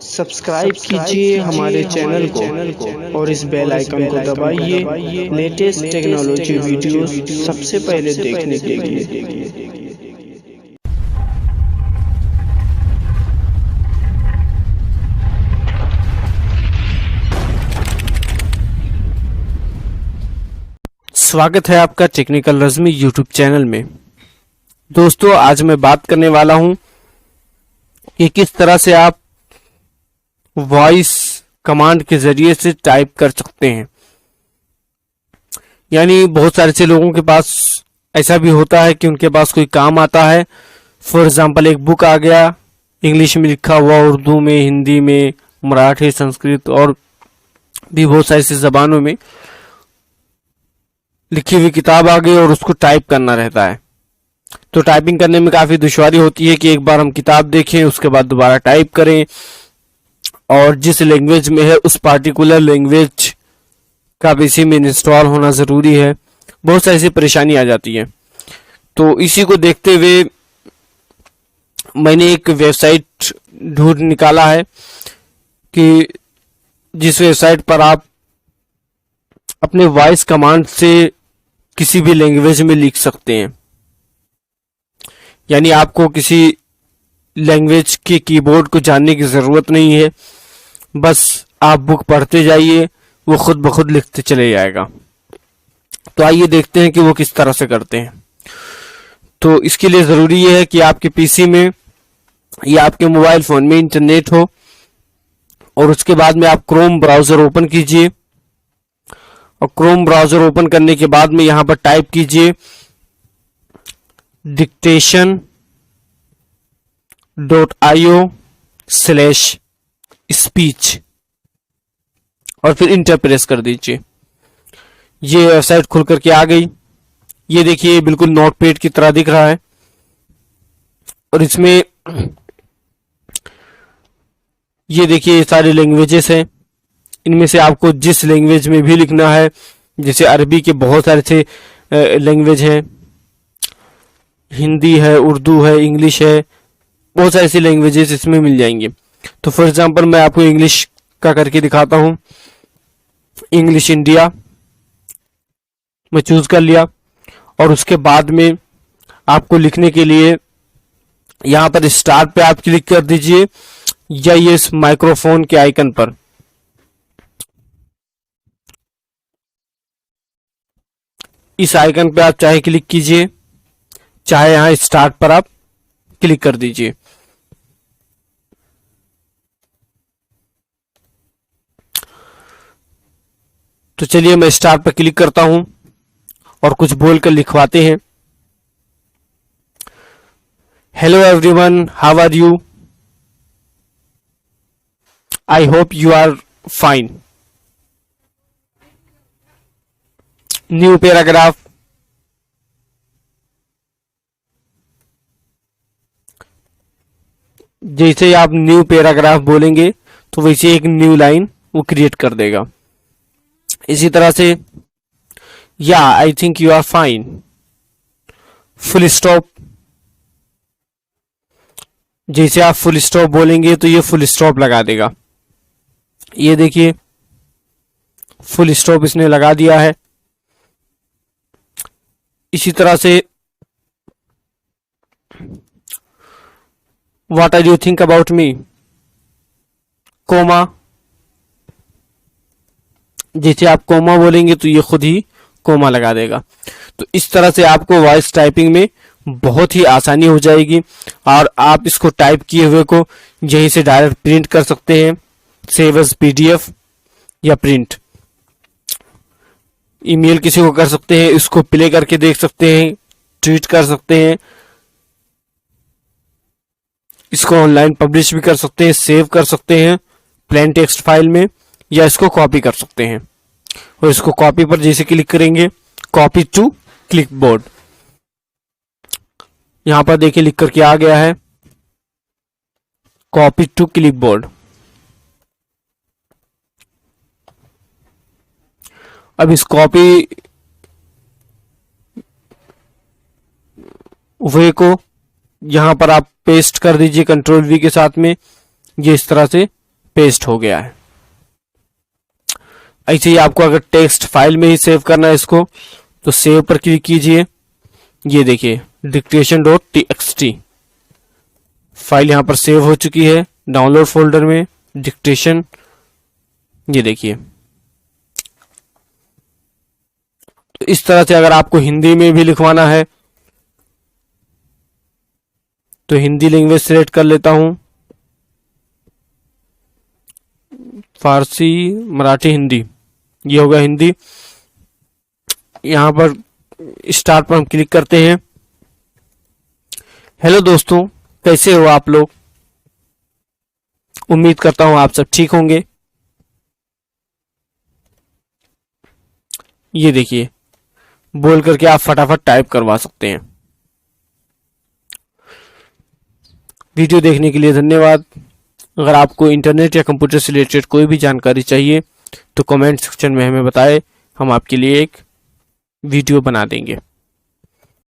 Subscribe कीजिए हमारे channel को और इस बेल आइकन को दबाइए लेटेस्ट टेक्नोलॉजी वीडियोस सबसे पहले देखने के लिए। स्वागत है आपका टेक्निकल रज़्मी यूट्यूब चैनल में। दोस्तों, आज मैं बात करने वाला हूं कि किस तरह से आप वॉइस कमांड के जरिए से टाइप कर सकते हैं। यानी बहुत सारे से लोगों के पास ऐसा भी होता है कि उनके पास कोई काम आता है। फॉर एग्जांपल, एक बुक आ गया इंग्लिश में लिखा हुआ, उर्दू में, हिंदी में, मराठी, संस्कृत और भी बहुत सारी सी जबानों में लिखी हुई किताब आ गई और उसको टाइप करना रहता है। तो टाइपिंग करने में काफी दुश्वारी होती है कि एक बार हम किताब देखें, उसके बाद दोबारा टाइप करें, और जिस लैंग्वेज में है उस पार्टिकुलर लैंग्वेज का पीसी में इंस्टॉल होना जरूरी है। बहुत सारी ऐसी परेशानी आ जाती है। तो इसी को देखते हुए मैंने एक वेबसाइट ढूंढ निकाला है कि जिस वेबसाइट पर आप अपने वॉइस कमांड से किसी भी लैंग्वेज में लिख सकते हैं। यानी आपको किसी लैंग्वेज के कीबोर्ड को जानने की जरूरत नहीं है, बस आप बुक पढ़ते जाइए, वो खुद ब खुद लिखते चले जाएगा। तो आइए देखते हैं कि वो किस तरह से करते हैं। तो इसके लिए जरूरी है कि आपके पीसी में या आपके मोबाइल फोन में इंटरनेट हो, और उसके बाद में आप क्रोम ब्राउजर ओपन कीजिए, और क्रोम ब्राउजर ओपन करने के बाद में यहां पर टाइप कीजिए dictation.io/speech और फिर इंटर प्रेस कर दीजिए। ये वेबसाइट खुल करके आ गई। ये देखिए, बिल्कुल नोटपैड की तरह दिख रहा है, और इसमें ये देखिए सारी लैंग्वेजेस हैं। इनमें से आपको जिस लैंग्वेज में भी लिखना है, जैसे अरबी के बहुत सारे से लैंग्वेज हैं, हिंदी है, उर्दू है, इंग्लिश है, बहुत सारी ऐसी लैंग्वेजेस इसमें मिल जाएंगे। तो फॉर एग्जांपल मैं आपको इंग्लिश का करके दिखाता हूं। इंग्लिश इंडिया मैं चूज कर लिया, और उसके बाद में आपको लिखने के लिए यहां पर स्टार्ट पे आप क्लिक कर दीजिए, या ये इस माइक्रोफोन के आइकन पर। इस आइकन पे आप चाहे क्लिक कीजिए, चाहे यहां स्टार्ट पर आप क्लिक कर दीजिए। तो चलिए मैं स्टार्ट पर क्लिक करता हूं और कुछ बोलकर लिखवाते हैं। Hello everyone, how are you? I hope you are fine. New paragraph. जैसे आप न्यू पैराग्राफ बोलेंगे तो वैसे एक न्यू लाइन वो क्रिएट कर देगा। इसी तरह से या I think you are fine, full stop. जैसे आप फुल स्टॉप बोलेंगे तो ये फुल स्टॉप लगा देगा। ये देखिए फुल स्टॉप इसने लगा दिया है। इसी तरह से what are you think about me, comma. जैसे आप कोमा बोलेंगे तो ये खुद ही कोमा लगा देगा। तो इस तरह से आपको वॉइस टाइपिंग में बहुत ही आसानी हो जाएगी, और आप इसको टाइप किए हुए को यहीं से डायरेक्ट प्रिंट कर सकते हैं, सेव एज पीडीएफ या प्रिंट। ईमेल किसी को कर सकते हैं, इसको प्ले करके देख सकते हैं, ट्वीट कर सकते हैं, इसको ऑनलाइन पब्लिश भी कर सकते हैं, सेव कर सकते हैं प्लेन टेक्स्ट फाइल में, या इसको कॉपी कर सकते हैं। और इसको कॉपी पर जैसे क्लिक करेंगे, कॉपी टू क्लिपबोर्ड, यहां पर देखिए लिख करके आ गया है कॉपी टू क्लिपबोर्ड। अब इस कॉपी वे को यहां पर आप पेस्ट कर दीजिए कंट्रोल वी के साथ में। ये इस तरह से पेस्ट हो गया है। ऐसे ही आपको अगर टेक्स्ट फाइल में ही सेव करना है इसको, तो सेव पर क्लिक कीजिए। ये देखिए dictation.txt फाइल यहां पर सेव हो चुकी है डाउनलोड फोल्डर में, डिक्टेशन। ये देखिए, तो इस तरह से अगर आपको हिंदी में भी लिखवाना है तो हिंदी लैंग्वेज सिलेक्ट कर लेता हूं, फारसी, मराठी, हिंदी। ये होगा हिंदी। यहां पर स्टार्ट पर हम क्लिक करते हैं। हेलो दोस्तों, कैसे हो आप लोग? उम्मीद करता हूं आप सब ठीक होंगे। ये देखिए, बोल करके आप फटाफट टाइप करवा सकते हैं। वीडियो देखने के लिए धन्यवाद। अगर आपको इंटरनेट या कंप्यूटर से रिलेटेड कोई भी जानकारी चाहिए तो कमेंट सेक्शन में हमें बताएं, हम आपके लिए एक वीडियो बना देंगे।